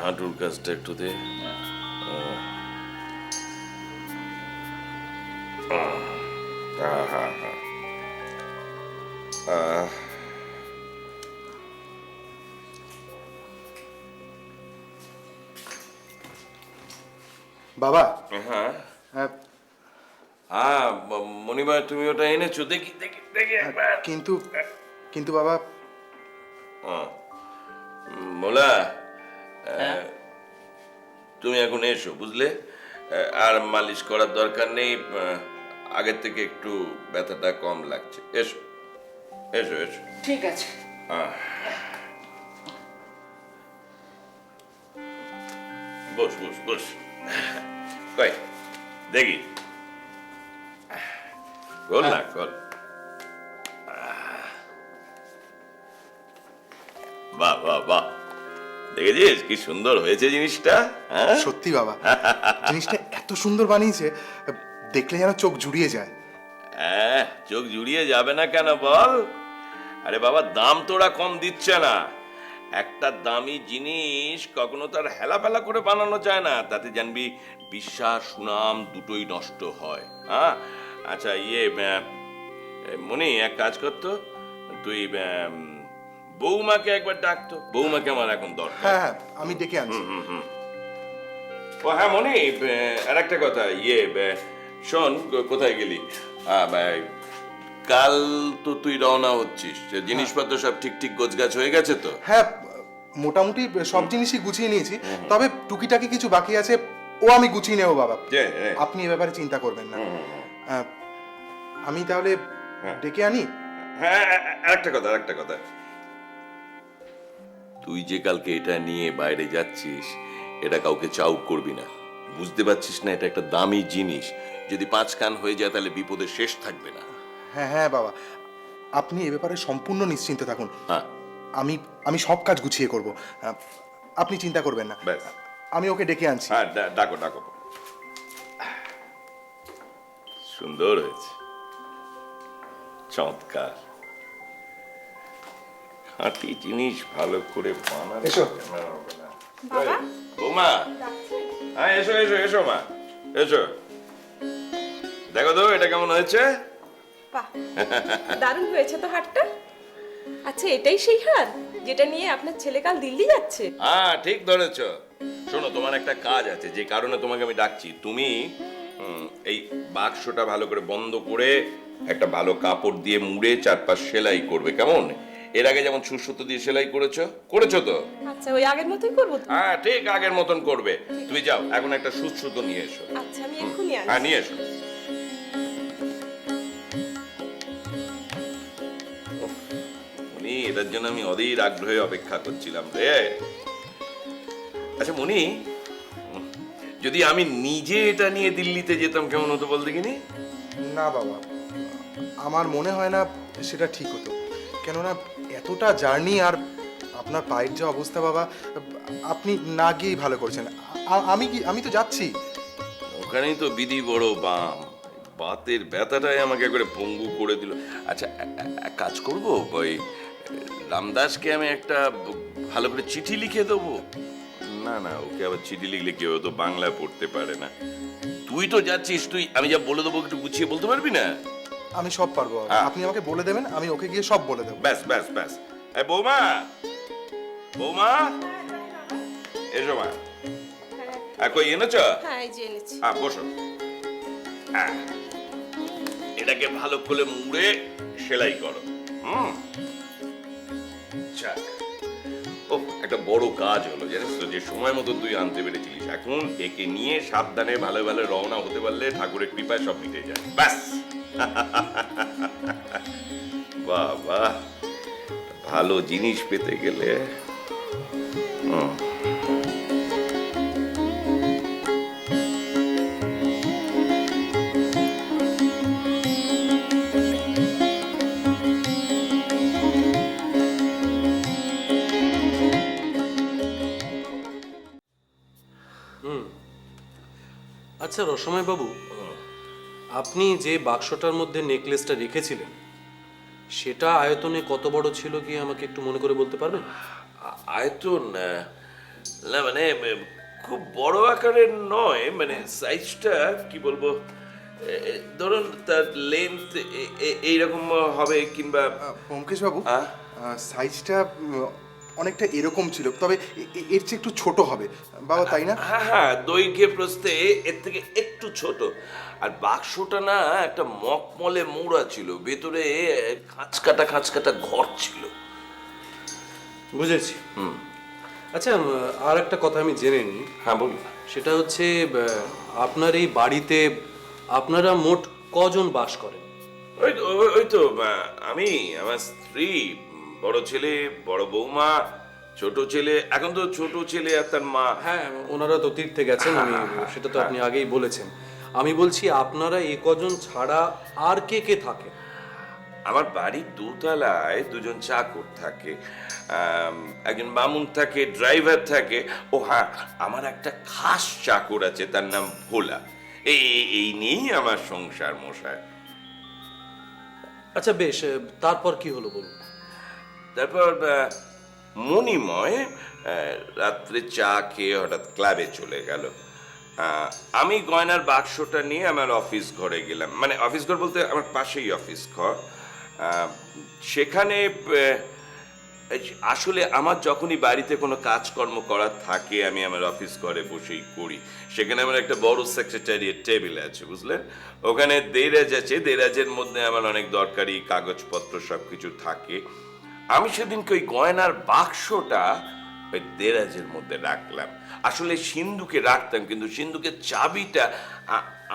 হাঁটুর কাজটা একটু দে। হ্যাঁ হ্যাঁ হ্যাঁ। বাবা। হ্যাঁ হ্যাঁ, হ্যাঁ মণিমা, তুমি ওটা এনেছো? দেখি দেখি দেখি একবার। কিন্তু কিন্তু বাবা, মোলা, তুমি এখন এসো, বুঝলে? আর মালিশ করার দরকার নেই, আগের থেকে একটু ব্যথাটা কম লাগছে। এসো এসো এসো। ঠিক আছে। বস বস বস। কই দেখি, গোল না গোল। বাহ বাহ বাহ, দেখেছিস কি সুন্দর হয়েছে জিনিসটা? হ্যাঁ সত্যি বাবা, জিনিসটা এত সুন্দর বানিয়েছে, দেখলে যেন চোখ জুড়িয়ে যায়। হ্যাঁ, চোখ জুড়িয়ে যাবে না কেন বল? আরে বাবা, দাম তোরা কম দিচ্ছে না। একটা দামি জিনিস কখনো তার হেলাফেলা করে বানানো যায় না, তাতে জানবি বিশ্বাস সুনাম দুটোই নষ্ট হয়। হ্যাঁ আচ্ছা, মনি, এক কাজ করতো, তুই বৌমাকে একবার ডাকতো। বৌমাকে আমার এখন দরকার। হ্যাঁ হ্যাঁ, আমি ডেকে আনছি। ও হ্যাঁ মনি, আর একটা কথা, শোন, কোথায় গেলি? কাল তো তুই রওনা হচ্ছিস, জিনিসপত্র সব ঠিক ঠিক গোছগাছ হয়ে গেছে তো? হ্যাঁ, মোটামুটি সব জিনিসই গুছিয়ে নিয়েছি, তবে টুকিটাকি কিছু বাকি আছে, ও আমি গুছিয়ে নেবো বাবা। আপনি এ ব্যাপারে চিন্তা করবেন না। আমি তাহলে ডেকে আনি। হ্যাঁ, আরেকটা কথা, তুই যে কালকে এটা নিয়ে বাইরে যাচ্ছিস, এটা কাউকে চাউ করবি না, বুঝতে পারছিস না? এটা একটা দামি জিনিস, যদি 5 কান হয়ে যায় তাহলে বিপদের শেষ থাকবে না। হ্যাঁ হ্যাঁ বাবা, আপনি এ ব্যাপারে সম্পূর্ণ নিশ্চিন্তে থাকুন। হ্যাঁ, আমি আমি সব কাজ গুছিয়ে করব, আপনি চিন্তা করবেন না। ব্যাস। আমি ওকে ডেকে আনছি। হ্যাঁ, ডাকো ডাকো। সুন্দর হয়েছে, চমৎকার। খাঁটি জিনিস ভালো করে বানানো এসো। হবে না। বাবা? বৌমা, হ্যাঁ এসো এসো এসো মা, এসো। দেখো তো এটা কেমন হয়েছে? বাহ, দারুণ হয়েছে তো হারটা। আচ্ছা, এটাই সেই হার যেটা নিয়ে আপনার ছেলে কাল দিল্লি যাচ্ছে? হ্যাঁ ঠিক ধরেছো। শোনো, তোমার একটা কাজ আছে, যে কারণে তোমাকে আমি ডাকছি। তুমি এই বাক্সটা ভালো করে বন্ধ করে একটা ভালো কাপড় দিয়ে মুড়ে চারপাশ সেলাই করবে, কেমন? এর আগে যেমন সুতো দিয়ে সেলাই করেছো তো? আচ্ছা, ওই আগের মতোই করবো তো? হ্যাঁ ঠিক আগের মতন করবে। তুমি যাও এখন একটা সুতো নিয়ে এসো। আচ্ছা, আমি এক্ষুনি হ্যাঁ আনছি। নিয়ে এসো। মনি, এটার জন্য আমি অধীর আগ্রহে অপেক্ষা করছিলাম রে। আচ্ছা মনি, যদি আমি নিজে এটা নিয়ে দিল্লিতে যেতাম কেমন হতো বল দেখিনি? না বাবা, আমার মনে হয় না সেটা ঠিক হতো, কেননা এতটা জার্নি আর আপনার পায়ের যে অবস্থা বাবা, আপনি না গিয়েই ভালো করেছেন। আমি তো যাচ্ছি। ওখানেই তো বিধি বড় বাম, বাতের ব্যথাটাই আমাকে একবারে পঙ্গু করে দিল। আচ্ছা, এক কাজ করবো, ওই রামদাসকে আমি একটা ভালো করে চিঠি লিখে দেবো। না না, ওকে আবার চিঠি লিখলে কেউ তো বাংলা পড়তে পারে না। তুই তো যাচ্ছিস, আমি যা বলে দেবো একটু গুছিয়ে বলতে পারবি না? আমি সব পারবো, আপনি আমাকে বলে দেবেন, আমি ওকে গিয়ে সব বলে দেবো। ব্যাস ব্যাস ব্যাস। বৌমা, বৌমা, এসো মা। কই এনেছ? হ্যাঁ, এই যে এনেছি। বসো। এটাকে ভালো করে মুড়ে সেলাই করো। যাক, ও একটা বড় কাজ হলো জানিস তো, যে সময় মতো তুই আনতে পেরেছিলিস। এখন একে নিয়ে সাবধানে ভালো ভালো রওনা হতে পারলে ঠাকুরের কৃপায় সব মিটে যায়, ব্যাস। বাবা, ভালো জিনিস পেতে গেলে আচ্ছা রসময় বাবু, আপনি যে বাক্সটার মধ্যে নেকলেসটা রেখেছিলেন সেটা আয়তনে কত বড় ছিল কি আমাকে একটু মনে করে বলতে পারবেন? আয়তন না মানে খুব বড় আকারের নয়, মানে সাইজটা কি বলবো, ধরুন তার লেন্থ এইরকম হবে, কিংবা ব্যোমকেশ বাবু, আহ? সাইজটা অনেকটা এরকম ছিল, তবে এর চেয়ে একটু ছোট হবে বাবা, তাই না? হ্যাঁ হ্যাঁ, দৈর্ঘ্যে প্রস্থে এর থেকে একটু ছোট। আর বাক্সটা না একটা মকমলে মোড়া ছিল, ভেতরে খাঁচকাটা ঘর ছিল। বুঝেছি। আচ্ছা, আর একটা কথা আমি জেনে নিই। হ্যাঁ বলুন। সেটা হচ্ছে আপনার এই বাড়িতে আপনারা মোট কজন বাস করেন? ওই তো আমি, আমার স্ত্রী, বড় ছেলে, বড় বৌমা, ছোট ছেলে। এখন তো ছোট ছেলে আর তার মা। হ্যাঁ, ওনারা তো তীর্থে গেছেন, আমি সেটা তো আপনি আগেই বলেছেন। আমি বলছি আপনারা এই কজন ছাড়া আর কে কে থাকে? আমার বাড়ির দোতলায় দুজন চাকর থাকে, একজন বামুন থাকে, ড্রাইভার থাকে। ও হ্যাঁ, আমার একটা খাস চাকর আছে, তার নাম ভোলা। এই নিয়েই আমার সংসার মশায়। আচ্ছা বেশ, তারপর কি হলো বলুন। তারপর মণিময় রাত্রে চা খেয়ে হঠাৎ ক্লাবে চলে গেল। আমি গয়নার বাক্সটা নিয়ে আমার অফিস ঘরে গেলাম, মানে অফিস ঘর বলতে আমার পাশেই অফিস ঘর। সেখানে আসলে আমার যখনই বাড়িতে কোনো কাজকর্ম করার থাকে, আমি আমার অফিস ঘরে বসেই করি। সেখানে আমার একটা বড় সেক্রেটারিয়েট টেবিল আছে, বুঝলেন? ওখানে দেরাজ আছে, দেরাজের মধ্যে আমার অনেক দরকারি কাগজপত্র সব কিছু থাকে। আমি সেদিনকে ওই গয়নার বাক্সটা ওই দেরাজের মধ্যে রাখলাম। আসলে সিন্ধুকে রাখতাম, কিন্তু সিন্ধুকের চাবিটা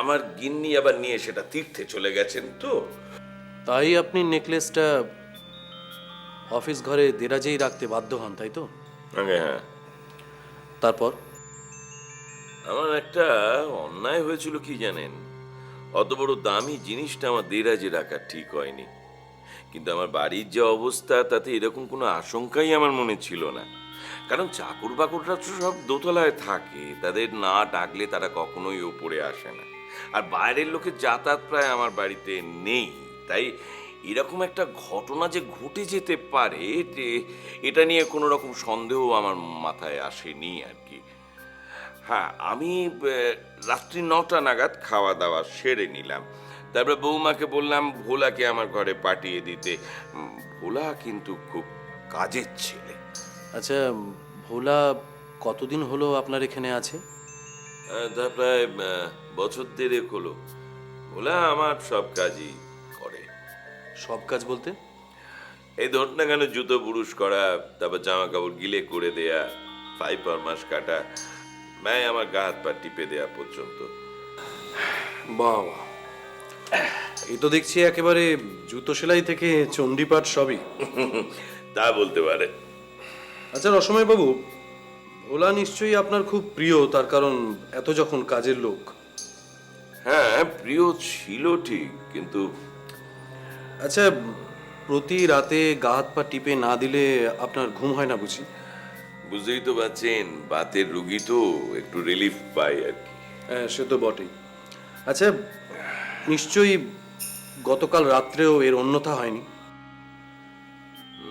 আমার গিন্নি আবার নিয়ে সেটা তীর্থে চলে গেছেন তো। তাই আপনি নেকলেসটা অফিস ঘরে দেরাজেই রাখতে বাধ্য হন, তাই তো? হ্যাঁ। তারপর? আমার একটা অন্যায় হয়েছিল কি জানেন? অত বড় দামি জিনিসটা আমার দেরাজে রাখা ঠিক হয়নি, কিন্তু আমার বাড়ির যে অবস্থা তাতে এরকম কোনো আশঙ্কাই আমার মনে ছিল না। কারণ চাকর বাকররা তো সব দোতলায় থাকে, তাদের না ডাকলে তারা কখনোই ওপরে আসে না। আর বাইরের লোকের যাতায়াত প্রায় আমার বাড়িতে নেই, তাই এরকম একটা ঘটনা যে ঘটে যেতে পারে এটা নিয়ে কোনো রকম সন্দেহ আমার মাথায় আসেনি আর কি। হ্যাঁ, আমি রাত্রি 9টা নাগাদ খাওয়া দাওয়া সেরে নিলাম। তারপরে বৌমাকে বললাম ভোলাকে আমার ঘরে পাঠিয়ে দিতে। ভোলা কিন্তু খুব কাজের ছেলে। আচ্ছা, ভোলা কতদিন হলো আপনার এখানে আছে? তা প্রায় বছর দেড়েক হলো। ভোলা আমার সব কাজই করে। সব কাজ বলতে? এই ধর না কেন, জুতো বুরুশ করা, তারপর জামা কাপড় গিলে করে দেয়া, পাইপার মাস কাটা, মায় আমার গা হাত পা টিপে দেয়া পর্যন্ত। বাবা, এই তো দেখছি একেবারে জুতো সেলাই থেকে চণ্ডীপাঠ সবই। তা বলতে পারে। আচ্ছা রসময় বাবু, ভোলা নিশ্চয়ই আপনার খুব প্রিয়, তার কারণ এত যখন কাজের লোক। হ্যাঁ, প্রিয় ছিল ঠিক, কিন্তু আচ্ছা, প্রতি রাতে গা হাত পা টিপে না দিলে আপনার ঘুম হয় না বুঝি? বুঝতেই তো পারছেন, বাতের রুগী তো, একটু রিলিফ পাই আর কি। হ্যাঁ, সে তো বটেই। আচ্ছা, নিশ্চয়ই গতকাল রাত্রেও এর অন্যথা হয়নি?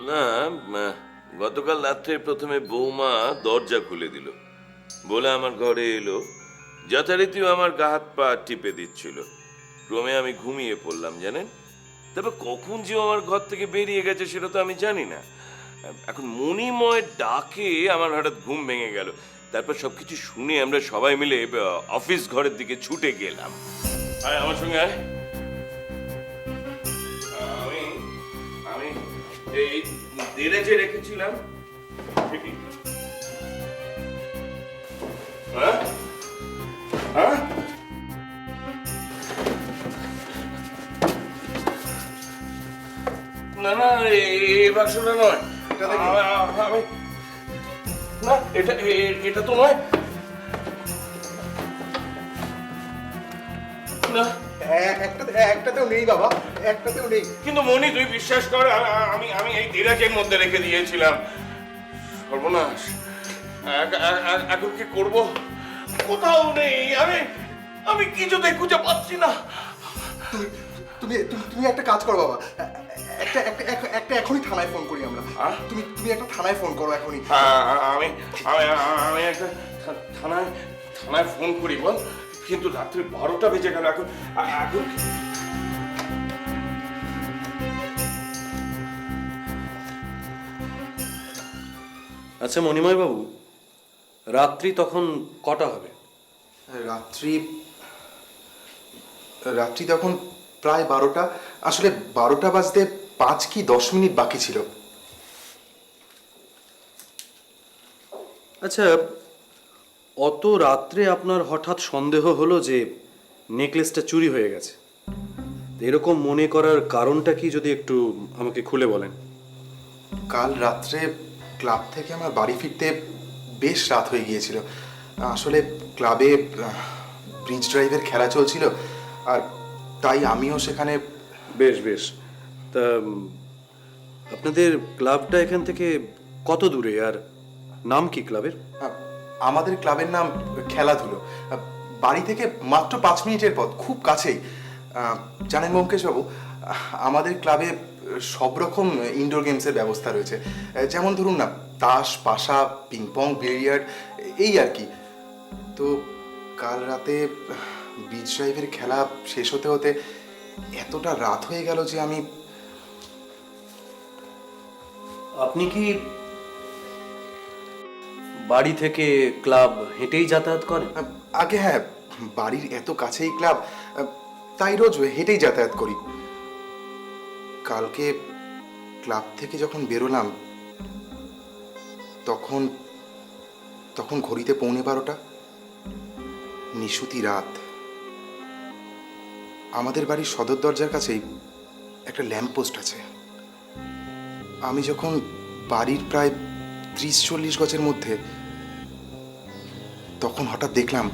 না, গতকাল রাত্রে প্রথমে বৌমা দরজা খুলে দিল, বলে আমার ঘরে এলো, যথারীতিও আমার গা হাত পা টিপে দিচ্ছিল। ক্রমে আমি ঘুমিয়ে পড়লাম জানেন। তবে কখন যে আমার ঘর থেকে বেরিয়ে গেছে সেটা তো আমি জানি না। এখন মণিময় ডাকে আমার হঠাৎ ঘুম ভেঙে গেল। তারপর সবকিছু শুনে আমরা সবাই মিলে অফিস ঘরের দিকে ছুটে গেলাম। আয় আমার সঙ্গে আয়। আমি এই দেরাজে রেখেছিলাম ঠিকই। হ্যাঁ হ্যাঁ, না না, এই বাক্সটা নয়। না, এটা তো নয়। না, একটাতেও নেই বাবা, একটাতেও নেই। কিন্তু মনি, তুই বিশ্বাস কর, আমি এই দেরাজের মধ্যে রেখে দিয়েছিলাম। সর্বনাশ, এখন কি করব? কোথাও নেই, আমি কিছুতে খুঁজে পাচ্ছি না। তুমি তুমি তুমি তুমি একটা কাজ করো বাবা, একটা এখনই থানায় ফোন করি আমরা। হ্যাঁ? তুমি একটা থানায় ফোন করো এখনই। আমি আমি আমি একটা থানায় থানায় ফোন করি বল, কিন্তু রাত্রি 12টা বেজে গেল, এখন এখন আচ্ছা মণিময় বাবু, রাত্রি তখন কটা হবে? রাত্রি রাত্রি তখন প্রায় 12টা, আসলে 12টা বাজতে 5 কি 10 মিনিট বাকি ছিল। আচ্ছা, অত রাত্রে আপনার হঠাৎ সন্দেহ হলো যে নেকলেসটা চুরি হয়ে গেছে, এরকম মনে করার কারণটা কি যদি একটু আমাকে খুলে বলেন? কাল রাত্রে ক্লাব থেকে আমার বাড়ি ফিরতে বেশ রাত হয়ে গিয়েছিল। আসলে ক্লাবে ব্রিজ ড্রাইভের খেলা চলছিল, আর তাই আমিও সেখানে। বেশ বেশ, তা আপনাদের ক্লাবটা এখান থেকে কত দূরে, আর নাম কি ক্লাবের? আমাদের ক্লাবের নাম খেলাধুলো। বাড়ি থেকে মাত্র 5 মিনিটের পথ, খুব কাছেই। জানেন ব্যোমকেশবাবু, আমাদের ক্লাবে সব রকম ইনডোর গেমসের ব্যবস্থা রয়েছে। যেমন ধরুন না, তাস, পাশা, পিংপং, বিলিয়ার্ড, এই আর কি। তো কাল রাতে বিচ ড্রাইভের খেলা শেষ হতে হতে এতটা রাত হয়ে গেল যে আপনি কি বাড়ি থেকে ক্লাব হেঁটেই যাতায়াত করেন? আগে হ্যাঁ, বাড়ির এত কাছেই ক্লাব, তাই রোজ হেঁটেই যাতায়াত করি। কালকে ক্লাব থেকে যখন বেরোলাম তখন তখন ঘড়িতে 12:15, নিশুতি রাত। আমাদের বাড়ির সদর দরজার কাছেই একটা ল্যাম্পপোস্ট আছে। আমি যখন বাড়ির প্রায় 30-40 গজের মধ্যে, তখন হঠাৎ দেখলাম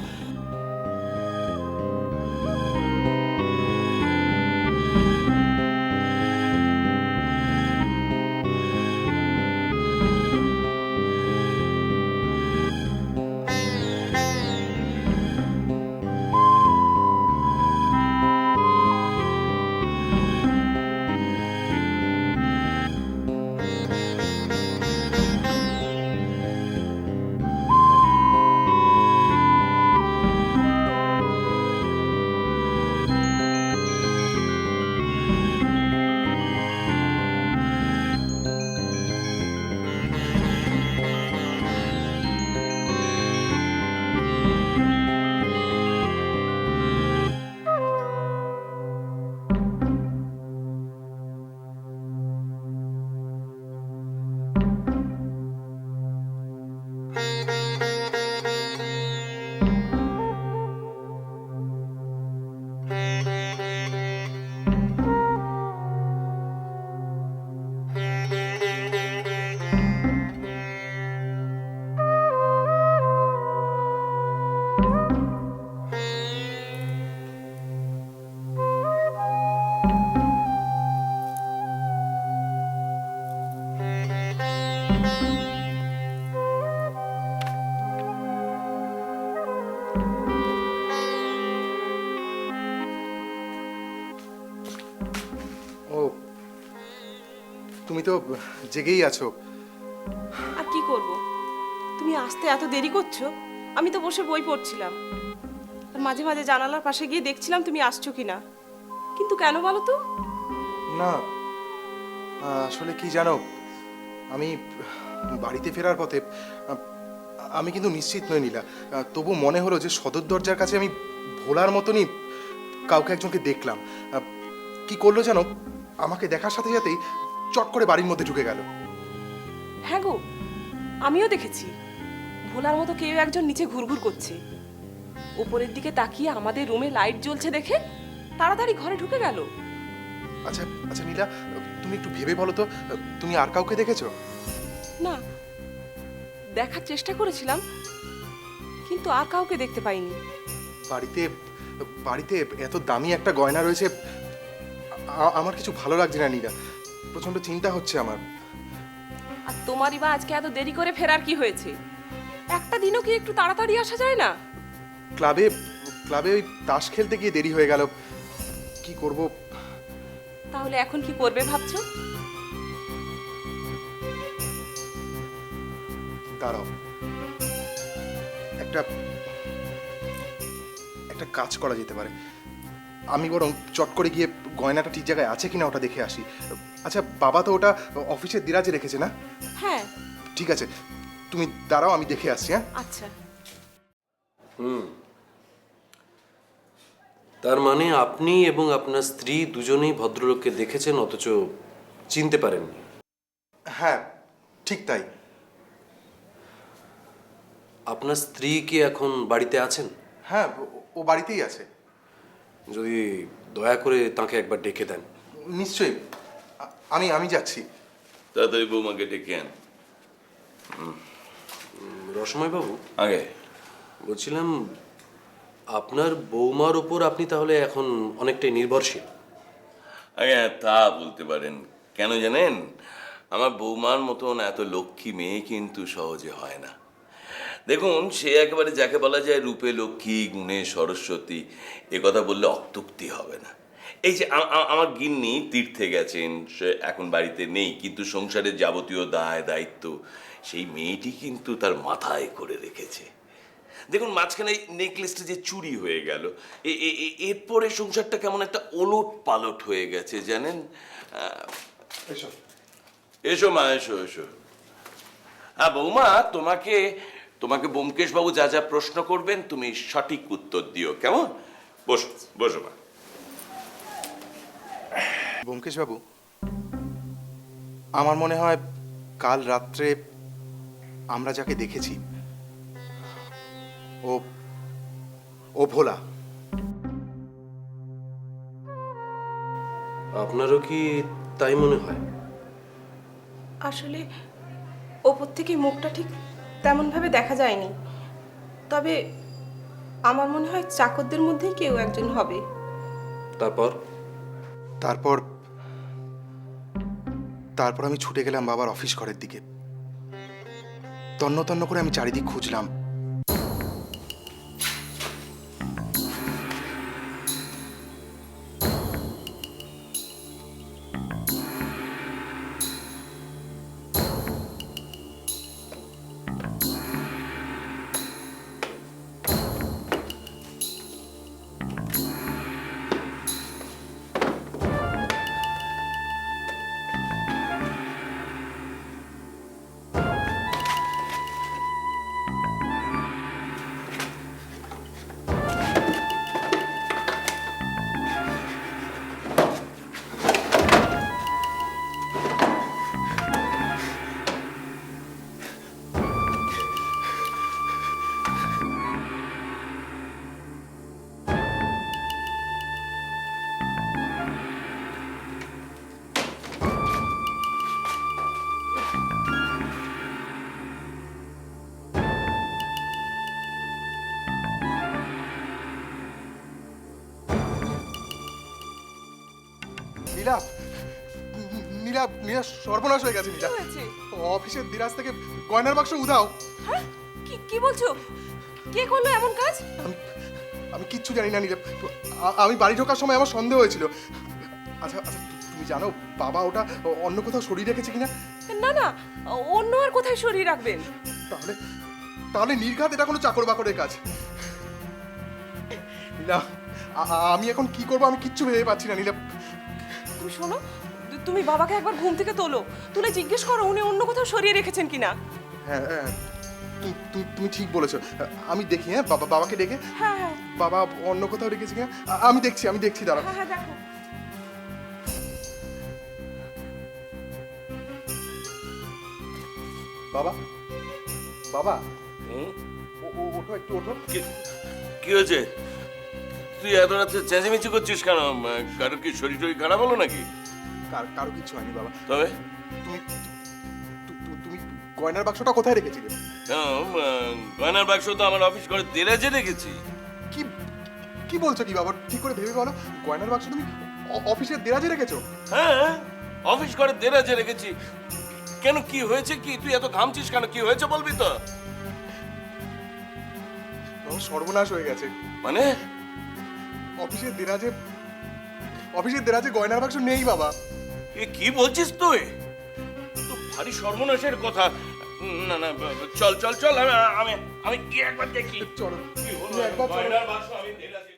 ও, তুমি তো জেগেই আছো। আর কি করব, তুমি আসতে এত দেরি করছো। আমি তো বসে বই পড়ছিলাম, আর মাঝে মাঝে জানালার পাশে গিয়ে দেখছিলাম তুমি আসছো কিনা। কিন্তু কেন বলো তো? না, আসলে কি জানো, আমি বাড়িতে ফেরার পথে আমি কিন্তু নিশ্চিত নই নীলা, তবু মনে হলো যে সদর দরজার কাছে আমি ভোলার মতনই কাউকে একজনকে দেখলাম। কি করলো জানো, আমাকে দেখার সাথে সাথেই চট করে বাড়ির মধ্যে ঢুকে গেল। হ্যাঁ গো, আমিও দেখেছি ভোলার মতো কেউ একজন নিচে ঘুরঘুর করছে। উপরের দিকে তাকিয়ে আমাদের রুমে লাইট জ্বলছে দেখে তাড়াতাড়ি ঘরে ঢুকে গেল। আচ্ছা আচ্ছা নীলা, তুমি একটু ভেবে বলো তো, তুমি আর কাউকে দেখেছো? না, দেখার চেষ্টা করেছিলাম, কিন্তু আর কাউকে দেখতে পাইনি। বাড়িতে বাড়িতে এত দামি একটা গয়না রয়েছে, আমার কিছু ভালো লাগছে না নীলা, প্রচন্ড চিন্তা হচ্ছে আমার। আর তোমারই বা আজকে এত দেরি করে ফেরার কি হয়েছে? একটা দিনও কি একটু তাড়াতাড়ি আসা যায় না? ক্লাবে ক্লাবে ওই তাস খেলতে গিয়ে দেরি হয়ে গেল। কি করব, তাহলে এখন কি করবে ভাবছো? দাঁড়াও, একটা একটা কাজ করা যেতে পারে। আমি বরং চট করে গিয়ে গয়নাটা ঠিক জায়গায় আছে কিনা ওটা দেখে আসি। আচ্ছা, বাবা তো ওটা অফিসের দিরাজে রেখেছে না? হ্যাঁ। ঠিক আছে, তুমি দাঁড়াও, আমি দেখে আসছি। হ্যাঁ, আচ্ছা। তার মানে আপনি এবং আপনার স্ত্রী দুজনেই ভদ্রলোককে দেখেছেন অথচ চিনতে পারেননি। হ্যাঁ, ঠিক তাই। আপনার স্ত্রী কি এখন বাড়িতে আছেন? হ্যাঁ, ও বাড়িতেই আছে। যদি দয়া করে তাকে একবার ডেকে দেন। নিশ্চয়ই, আমি যাচ্ছি। তাড়াতাড়ি বৌমাকে ডেকে আন। রসময় বাবু, আগে বলছিলাম আপনার বৌমার ওপর আপনি তাহলে এখন অনেকটাই নির্ভরশীল। আগে তা বলতে পারেন। কেন জানেন, আমার বৌমার মতন এত লক্ষ্মী মেয়ে কিন্তু সহজে হয় না। দেখুন, সে একেবারে যাকে বলা যায় রূপে লক্ষ্মী, গুণে সরস্বতী, এ কথা বললে অত্যুক্তি হবে না। এই যে আমার গিন্নি তীর্থে গেছেন, সে এখন বাড়িতে নেই, কিন্তু সংসারের যাবতীয় দায় দায়িত্ব সেই মেয়েটি কিন্তু তার মাথায় করে রেখেছে। দেখুন, মাঝখানে নেকলেসটা যে চুরি হয়ে গেল, এরপরে সংসারটা কেমন একটা ওলট পালট হয়ে গেছে জানেন। এসো। এসো মা, এসো এসো। হ্যাঁ বৌমা, তোমাকে তোমাকে ব্যোমকেশ বাবু যা যা প্রশ্ন করবেন তুমি সঠিক উত্তর দিও, কেমন? বসো বসো মা। ব্যোমকেশ বাবু, আমার মনে হয় কাল রাত্রে আমরা যাকে দেখেছি ও ও ভোলা। আপনারও কি তাই মনে হয়? আসলে ওপর থেকে মুখটা ঠিক তেমনভাবে দেখা যায়নি, তবে আমার মনে হয় চাকরদের মধ্যেই কেউ একজন হবে। তারপর তারপর তারপর আমি ছুটে গেলাম বাবার অফিস ঘরের দিকে। তন্ন তন্ন করে আমি চারিদিক খুঁজলাম। নীলা, নীলা, নীলা, সর্বনাশ হয়ে গেছে। নীলা, কি হয়েছে? অফিসের দিরাজ থেকে গয়নার বাক্স উধাও। হ্যাঁ? কি বলছো? কে করলো এমন কাজ? আমি আমি কিচ্ছু জানি না নীলা। আমি বাড়ি ঢোকার সময় আমার সন্দেহ হয়েছিল। আচ্ছা আচ্ছা, তুমি জানো বাবা ওটা অন্য কোথাও সরিয়ে রেখেছে কিনা? না না, অন্য আর কোথায় সরিয়ে রাখবেন? তাহলে তাহলে নির্ঘাত এটা কোনো চাকর বাকরের কাজ। নীলা, আমি এখন কি করবো আমি কিচ্ছু ভেবে পাচ্ছি না। নীলা, তুমি শোনো, তুমি বাবাকে একবার ঘুম থেকে তোলো, তুলে জিজ্ঞেস করো উনি অন্য কোথাও সরিয়ে রেখেছেন কিনা। হ্যাঁ হ্যাঁ, তুমি ঠিক বলেছো। আমি দেখি। হ্যাঁ, বাবাকে ডেকে হ্যাঁ হ্যাঁ বাবা অন্য কোথাও রেখেছে কিনা আমি দেখছি। দাঁড়াও। হ্যাঁ, দেখো। বাবা, বাবা, হুম? ওঠো, একটু ওঠো। কি হয়েছে? তুই এত রাতে চেঁচামেচি করছিস কেন? কারোর কি শরীর টরীর খারাপ হলো নাকি? কারো কিছু হয়নি বাবা। তবে তুমি তুমি গয়নার বাক্সটা কোথায় রেখেছিলে? গয়নার বাক্স তো আমার অফিস করে দেরাজে রেখেছি। কি কি বলছো কি বাবা? ঠিক করে ভেবে বলো। গয়নার বাক্স তুমি অফিসের দেরাজে রেখেছো? হ্যাঁ, অফিস করে দেরাজে রেখেছি। কেন, কি হয়েছে? কি তুই এত ঘামছিস কেন? কি হয়েছে বলবি তো? বাবা, সর্বনাশ হয়ে গেছে। মানে অফিসের দেরাজে অফিসের দেরাজে গয়নার বাক্স নেই বাবা। এ কি বলছিস তুই? তো ভারী সর্বনাশের কথা। না না, চল চল চল, আমি আমি গিয়ে একবার দেখি চলো কি হলো। তুমি একবার চলো। গয়নার বাক্স আমি দেরাজে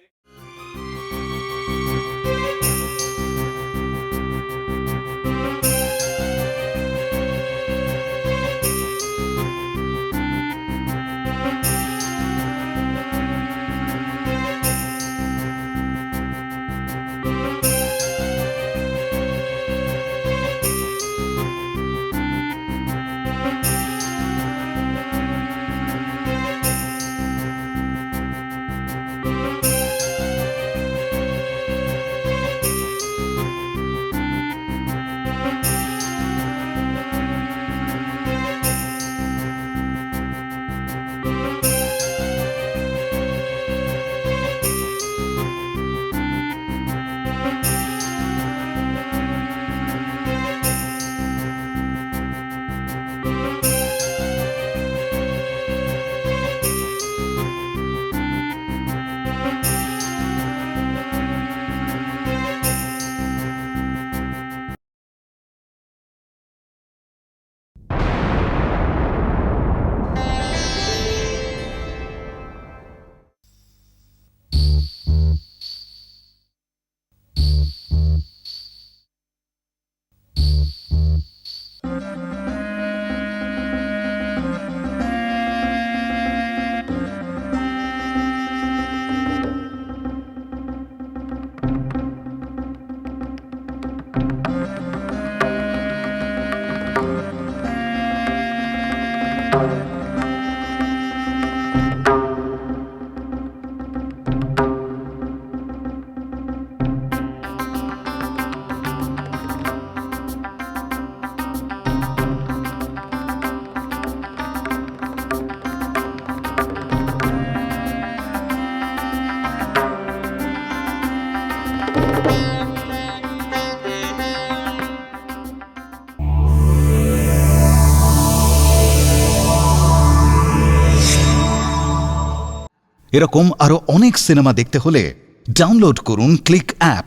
এরকম আরো অনেক সিনেমা দেখতে হলে ডাউনলোড করুন ক্লিক অ্যাপ।